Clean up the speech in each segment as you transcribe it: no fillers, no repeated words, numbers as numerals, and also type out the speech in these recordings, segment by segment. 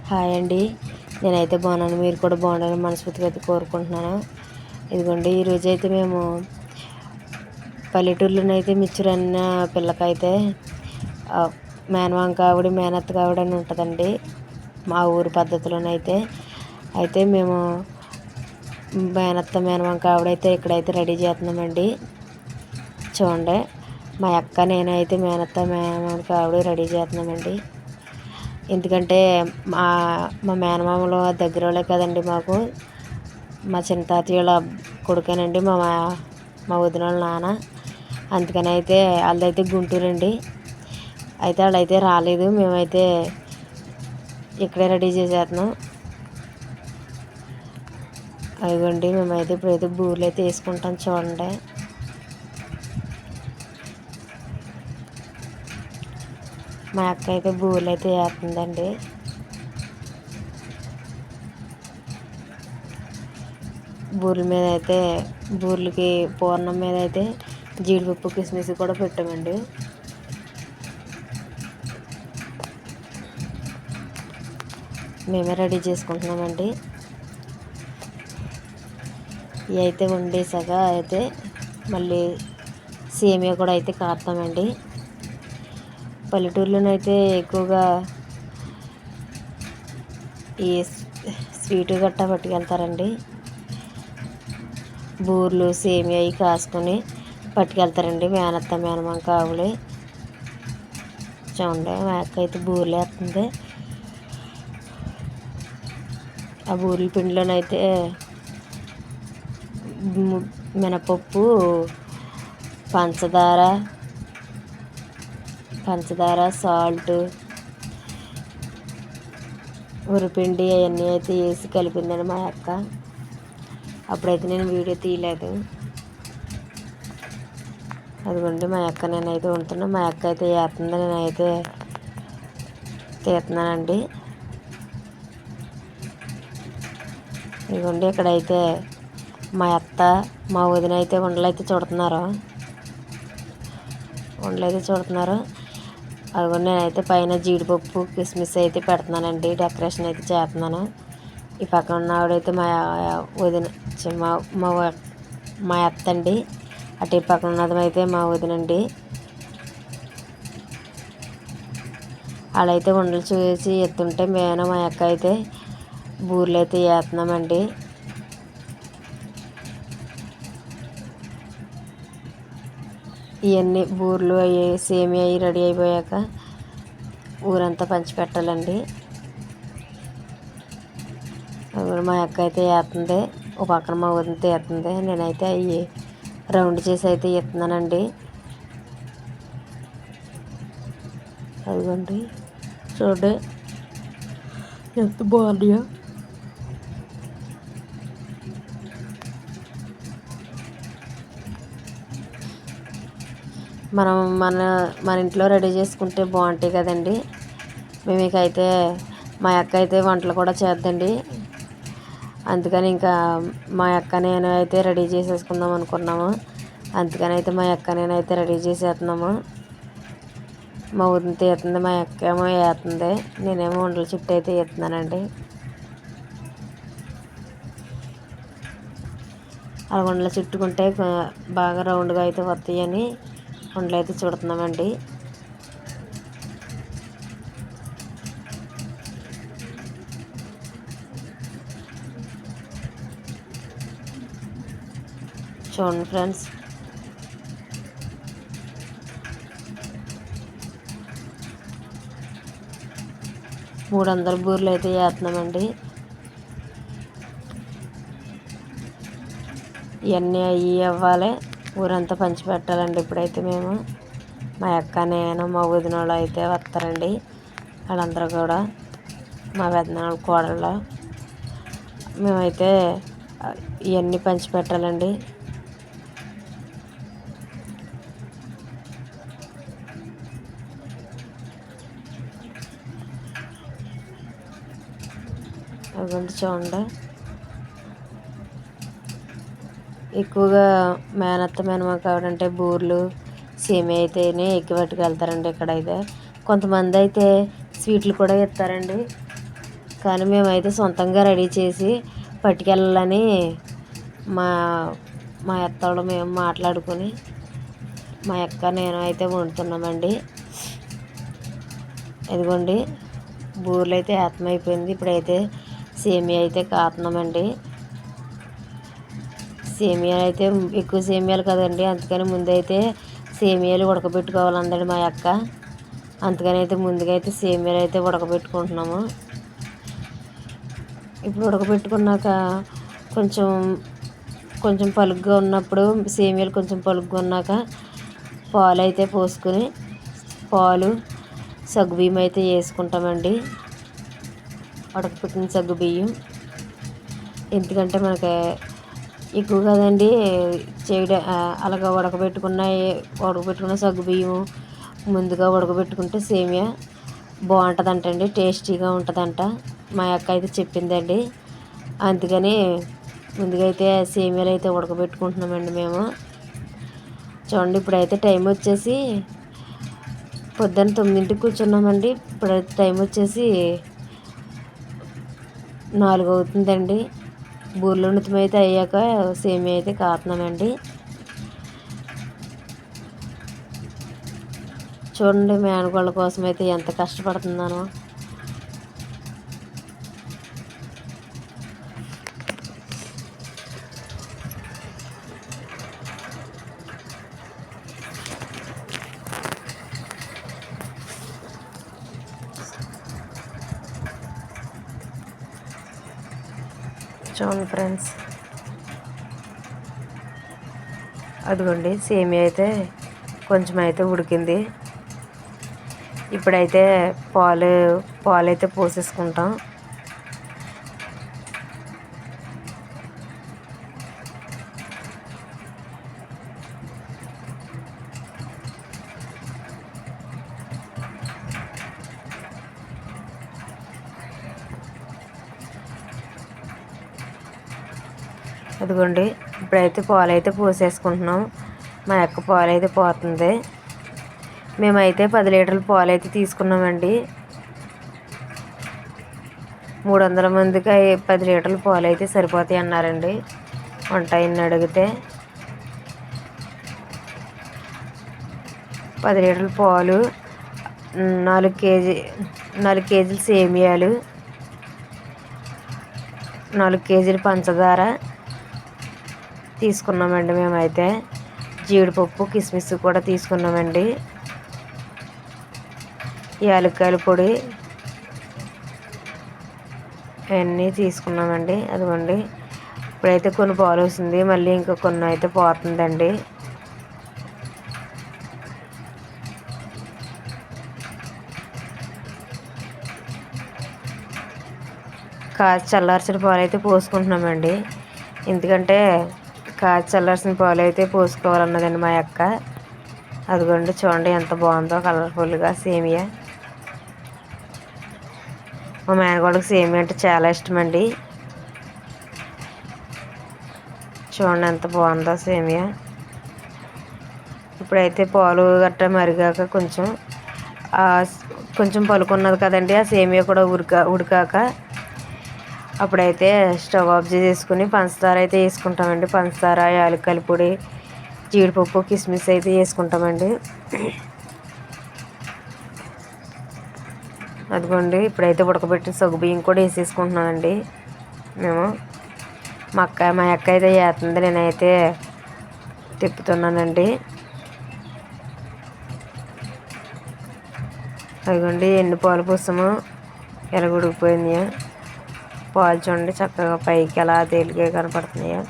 Hi అండి. నేనైతే బాగున్నాను, మీరు కూడా బాగుండాలని మనస్ఫూర్తిగా అయితే కోరుకుంటున్నాను. ఇదిగోండి, ఈరోజు అయితే మేము పల్లెటూరులోనైతే మిచ్చురన్న పిల్లకైతే మేనమామ కావిడి మేనత్త కావిడి అని ఉంటుందండి మా ఊరి పద్ధతిలోనైతే. అయితే మేము మేనత్త మేనమామ కావిడైతే ఇక్కడైతే రెడీ చేస్తున్నామండి. చూడండి, మా అక్క నేనైతే మేనత్త మేనమామ కావిడి రెడీ చేస్తున్నామండి. ఎందుకంటే మా మా మేనమామలు దగ్గర వాళ్ళే కదండి మాకు. మా చిన్న తాతయ్య వాళ్ళ కొడుకేనండి మా వదిన వాళ్ళ నాన్న. అందుకని అయితే వాళ్ళదైతే గుంటూరు అండి. అయితే వాళ్ళైతే రాలేదు, మేమైతే ఇక్కడే రెడీ చేసేస్తున్నాం. అదిగోండి, మేమైతే ఇప్పుడైతే బూరెలు అయితే వేసుకుంటాం. చూడండి, మా అక్క అయితే బూరెలు అయితే వేస్తుందండి. బూరెల మీద అయితే బూరెలకి పూర్ణం మీద అయితే జీడిపప్పు కిస్మిస్ కూడా పెట్టామండి. మేమే రెడీ చేసుకుంటున్నామండి. ఇవి అయితే వండేసాక అయితే మళ్ళీ సేమియా కూడా అయితే కాస్తామండి. పల్లెటూరులోనైతే ఎక్కువగా ఈ స్వీటు గట్టా పట్టుకెళ్తారండి. బూర్లు సేమియా అవి కాసుకొని పట్టుకెళ్తారండి మేనత్త మేనమామ కావులు. చూడండి, మా అక్క అయితే బూరెలు వేస్తుంది. ఆ బూరెల పిండిలోనైతే మినపప్పు, పంచదార, సాల్ట్, ఉరిపిండి అవన్నీ అయితే వేసి కలిపిందండి మా అక్క. అప్పుడైతే నేను వీడియో తీయలేదు. అదిగోండి, మా అక్క నేనైతే వండుతున్నా. మా అక్క అయితే వేస్తుంది, నేనైతే తీస్తున్నానండి. ఇదిగోండి, ఇక్కడైతే మా అత్త మా వదిన అయితే ఉండలు అయితే చూడుతున్నారు. అదిగోండి, నేనైతే పైన జీడిపప్పు కిస్మిస్ అయితే పెడుతున్నానండి. డెకరేషన్ అయితే చేస్తున్నాను. ఈ పక్కన ఉన్న ఆవిడైతే మా వదిన మా అత్త అండి. అటు ఈ పక్కన ఉన్నది అయితే మా వదినండి. వాళ్ళైతే ఉండలు చూసి ఎత్తుంటే మేము మా అక్క అయితే బూరెలు అయితే వేస్తున్నామండి. ఇవన్నీ బూరెలు అవి సేమియా అవి రెడీ అయిపోయాక ఊరంతా పంచిపెట్టాలండి. మా అక్క అయితే వేస్తుంది, ఒక పక్కన మా వదినతో వేస్తుంది. నేనైతే అవి రౌండ్ చేసి అయితే ఎత్తున్నానండి. అదిగోండి, చూడండి ఎంత బాగున్నాయో. మనం మన ఇంట్లో రెడీ చేసుకుంటే బాగుంటాయి కదండి. మేమకైతే మా అక్క అయితే వంటలు కూడా చేద్దండి. అందుకని ఇంకా మా అక్క నేను అయితే రెడీ చేసేసుకుందాం అనుకున్నాము. అందుకని అయితే మా అక్క నేనైతే రెడీ చేసేస్తున్నాము. మా వదిన తీస్తుంది, మా అక్క ఏమో వేస్తుంది, నేనేమో వంటల చుట్టూ అయితే వేస్తున్నానండి. ఆ వంటలు చుట్టుకుంటే బాగా రౌండ్గా అయితే వస్తాయని వంటలు అయితే చుడుతున్నామండి. చూడండి ఫ్రెండ్స్, మూడు వందల బూరెలు అయితే వేస్తున్నామండి. ఇవన్నీ అవి ఇవ్వాలి, ఊరంతా పంచిపెట్టాలండి. ఇప్పుడైతే మేము మా అక్క నేను మా వదిన వాళ్ళు అయితే వస్తారండి. వాళ్ళందరూ కూడా మా పెద్దనాన్న కోడళ్ళు. మేమైతే ఇవన్నీ పంచిపెట్టాలండి. అదిగోండి, చూడండి, ఎక్కువగా మేనత్త మేనమామ కావాలంటే బూరెలు సేమియా అయితేనే ఎక్కువ పట్టుకెళ్తారండి. ఇక్కడైతే కొంతమంది అయితే స్వీట్లు కూడా ఇస్తారండి. కానీ మేమైతే సొంతంగా రెడీ చేసి పట్టుకెళ్ళాలని మా మా అత్తోళ్ళు మేము మాట్లాడుకొని మా అక్క నేను అయితే వండుతున్నామండి. ఇదిగోండి బూరెలు అయితే ఏతమైపోయింది. ఇప్పుడైతే సేమియా అయితే కాతున్నామండి. సేమియాలు అయితే ఎక్కువ సేమియాలు కదండి, అందుకని ముందైతే సేమియాలు ఉడకబెట్టుకోవాలందండి మా అక్క. అందుకని అయితే ముందుగా అయితే సేమియాలు అయితే ఉడకబెట్టుకుంటున్నాము. ఇప్పుడు ఉడకబెట్టుకున్నాక కొంచెం కొంచెం పలుగ్గా ఉన్నప్పుడు సేమియాలు కొంచెం పలుగ్గా ఉన్నాక పాలు అయితే పోసుకొని పాలు సగ్గుబియ్యం అయితే వేసుకుంటామండి. ఉడకపెట్టిన సగ్గుబియ్యం ఎందుకంటే మనకి ఎక్కువ కదండి చేయడం. అలాగ ఉడకబెట్టుకున్న సగ్గుబియ్యం ముందుగా ఉడకబెట్టుకుంటే సేమియా బాగుంటుందంటండి, టేస్టీగా ఉంటుందంట. మా అక్క అయితే చెప్పిందండి. అందుకని ముందుగా అయితే సేమియాలు అయితే ఉడకబెట్టుకుంటున్నామండి మేము. చూడండి ఇప్పుడైతే టైం వచ్చేసి పొద్దున్న 9ంటికి కూర్చున్నామండి. ఇప్పుడైతే టైం వచ్చేసి 4 అవుతుందండి. బూరెలు నృత్యం అయితే అయ్యాక సేమియా అయితే కాతున్నామండి. చూడండి మేనగోళ్ళ కోసం అయితే ఎంత కష్టపడుతున్నానో. చూడండి ఫ్రెండ్స్, అదిగోండి సేమియా అయితే కొంచెం అయితే ఉడికింది. ఇప్పుడైతే పాలు అయితే పోసేసుకుంటాం. అదిగోండి ఇప్పుడైతే పాలు అయితే పోసేసుకుంటున్నాం. మా అక్క పాలు అయితే పోతుంది. మేమైతే 10 లీటర్ల పాలు అయితే తీసుకున్నామండి. 300 మందికి 10 లీటర్ల పాలు అయితే సరిపోతాయి అన్నారండి వంట ఆయన్ని అడిగితే. 10 లీటర్ల పాలు, 4 కేజీలు సేమియాలు, 4 కేజీలు పంచదార తీసుకున్నామండి. మేమైతే జీడిపప్పు కిస్మిస్ కూడా తీసుకున్నామండి. యాలక్కాయల పొడి అవన్నీ తీసుకున్నామండి. అదిగోండి ఇప్పుడైతే కొన్ని పాలు వస్తుంది, మళ్ళీ ఇంకా కొన్ని అయితే పోతుందండి. చల్లార్చిన పాలు అయితే పోసుకుంటున్నామండి. ఎందుకంటే చల్లార్చిన పాలు అయితే పోసుకోవాలన్నదండి మా అక్క. అదిగోండి చూడండి ఎంత బాగుందో కలర్ఫుల్గా సేమియా. మా మేనగోళ్ళకి సేమియా అంటే చాలా ఇష్టం అండి. చూడండి ఎంత బాగుందో సేమియా. ఇప్పుడైతే పాలు గట్రా మరిగాక కొంచెం పలుకున్నది కదండి, ఆ సేమియా కూడా ఉడికాక అప్పుడైతే స్టవ్ ఆఫ్ చేసుకుని పంచదార అయితే వేసుకుంటామండి. పంచదార, యాలక్కాయల పొడి, జీడిపప్పు, కిస్మిస్ అయితే వేసుకుంటామండి. అదిగోండి ఇప్పుడైతే ఉడకబెట్టిన సగ్గుబియ్యం కూడా వేసేసుకుంటున్నామండి మేము. మా అక్క అయితే వేస్తుంది, నేనైతే తిప్పుతున్నానండి. అదిగోండి ఎన్ని పాలు పోసామో ఎలా ఉడికిపోయింది. పాలు చూడండి చక్కగా పైకి ఎలా తేలిగ్గా కనపడుతున్నాయో.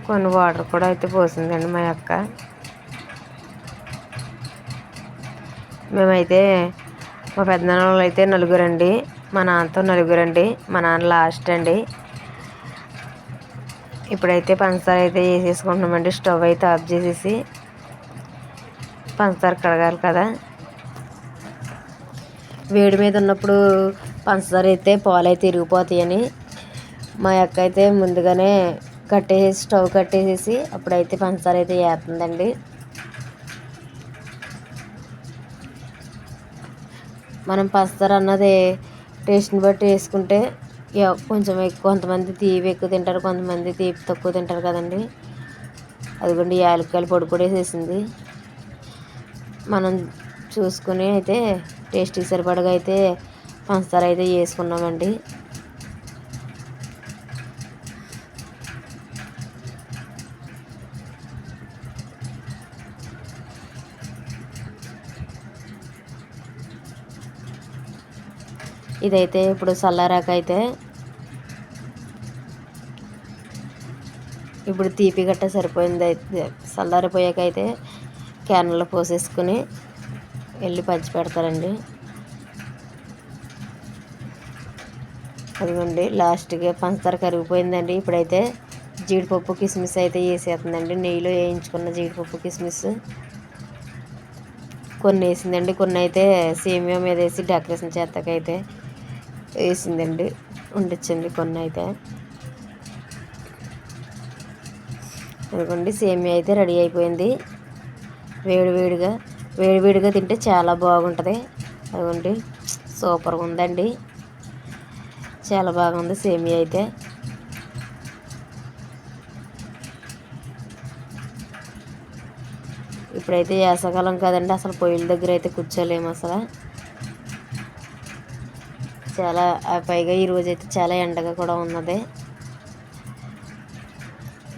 కొన్ని వాటర్ కూడా అయితే పోసిందండి మా అక్క. మేమైతే మా పెద్దనాన్న వాళ్ళు అయితే నలుగురండి, మా నాన్నతో నలుగురండి. మా నాన్న లాస్ట్ అండి. ఇప్పుడైతే పంచదార అయితే వేసేసుకుంటున్నామండి. స్టవ్ అయితే ఆఫ్ చేసేసి పంచదార కడగాలి కదా. వేడి మీద ఉన్నప్పుడు పంచదార అయితే పాలు అయితే ఇరిగిపోతాయని మా అక్క అయితే ముందుగానే స్టవ్ కట్టేసేసి అప్పుడైతే పంచదార అయితే వేస్తుందండి. మనం పంచదార అన్నది టేస్ట్ని బట్టి వేసుకుంటే కొంచెం ఎక్కువ, కొంతమంది తీపి ఎక్కువ తింటారు, కొంతమంది తీపి తక్కువ తింటారు కదండి. అదిగోండి యాలక్కాయలు పొడి కూడా వేసేసింది. మనం చూసుకుని అయితే టేస్ట్కి సరిపడగా అయితే పంచదార అయితే వేసుకున్నామండి. ఇదైతే ఇప్పుడు చల్లారాక అయితే ఇప్పుడు తీపి గట్ట సరిపోయింది. అయితే చల్లారిపోయాక అయితే క్యాన్లో పోసేసుకుని వెళ్ళి పంచి పెడతారండి. అదిగోండి లాస్ట్గా పంచదార కరిగిపోయిందండి. ఇప్పుడైతే జీడిపప్పు కిస్మిస్ అయితే వేసేస్తుందండి. నెయ్యిలో వేయించుకున్న జీడిపప్పు కిస్మిస్ కొన్ని వేసిందండి. కొన్ని అయితే సేమియా మీద వేసి డెకరేషన్ చేస్తాకైతే వేసిందండి, ఉండిచ్చింది. కొన్ని అయితే అనుకోండి సేమియా అయితే రెడీ అయిపోయింది. వేడివేడిగా తింటే చాలా బాగుంటుంది. అదిగోండి సూపర్గా ఉందండి, చాలా బాగుంది సేమియా అయితే. ఇప్పుడైతే వేసవకాలం కదండి, అసలు పొయ్యిల దగ్గర అయితే కూర్చోలేము అసలు. చాలా పైగా ఈరోజు అయితే చాలా ఎండగా కూడా ఉన్నది.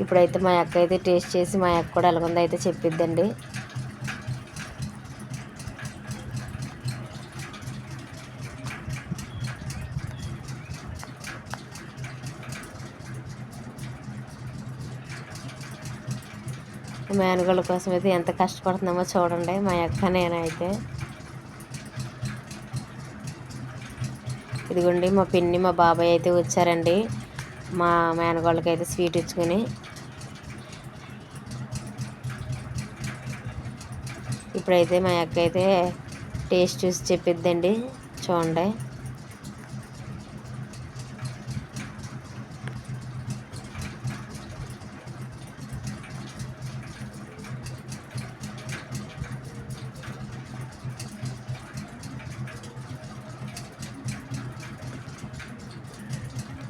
ఇప్పుడైతే మా అక్క అయితే టేస్ట్ చేసి మా అక్క కూడా ఎలాగుందో అయితే చెప్పిద్దండి. మేనగోళ్ళ కోసం అయితే ఎంత కష్టపడుతున్నామో చూడండి మా అక్క నేనైతే. ఇదిగోండి మా పిన్ని మా బాబాయ్ అయితే వచ్చారండి మా మేనగోళ్ళకి అయితే స్వీట్ ఇచ్చుకొని. ఇప్పుడైతే మా అక్క అయితే టేస్ట్ చూసి చెప్పిద్దండి, చూడండి.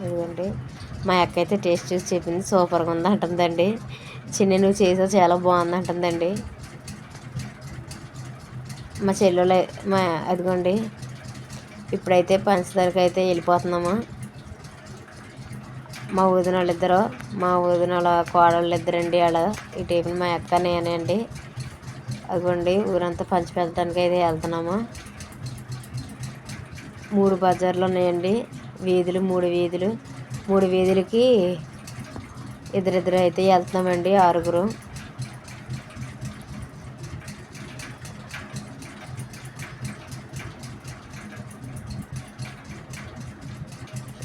ఇదిగోండి మా అక్క అయితే టేస్ట్ చూసి చెప్పింది, సూపర్గా ఉంది అంటుందండి. చిన్న నువ్వు చేసావు చాలా బాగుంది అంటుందండి. మా చెల్లెలు అదిగోండి ఇప్పుడైతే పంచదారకి అయితే వెళ్ళిపోతున్నాము. మా వదిన వాళ్ళిద్దరు, మా వదిన వాళ్ళ కోడళ్ళు ఇద్దరండి. వాళ్ళ ఈ టైపుని మా అక్క నేనే అండి. అదిగోండి ఊరంతా పంచి పెట్టడానికి అయితే వెళ్తున్నాము. 3 బజార్లు ఉన్నాయండి, వీధులు 3 వీధులకి ఇద్దరిద్దరు అయితే వెళ్తున్నామండి, 6.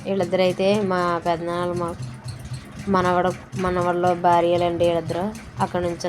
వీళ్ళిద్దరైతే మా పెద్దనాన్న, మా మనవాళ్ళ భార్యలండి వీళ్ళిద్దరు. అక్కడ నుంచి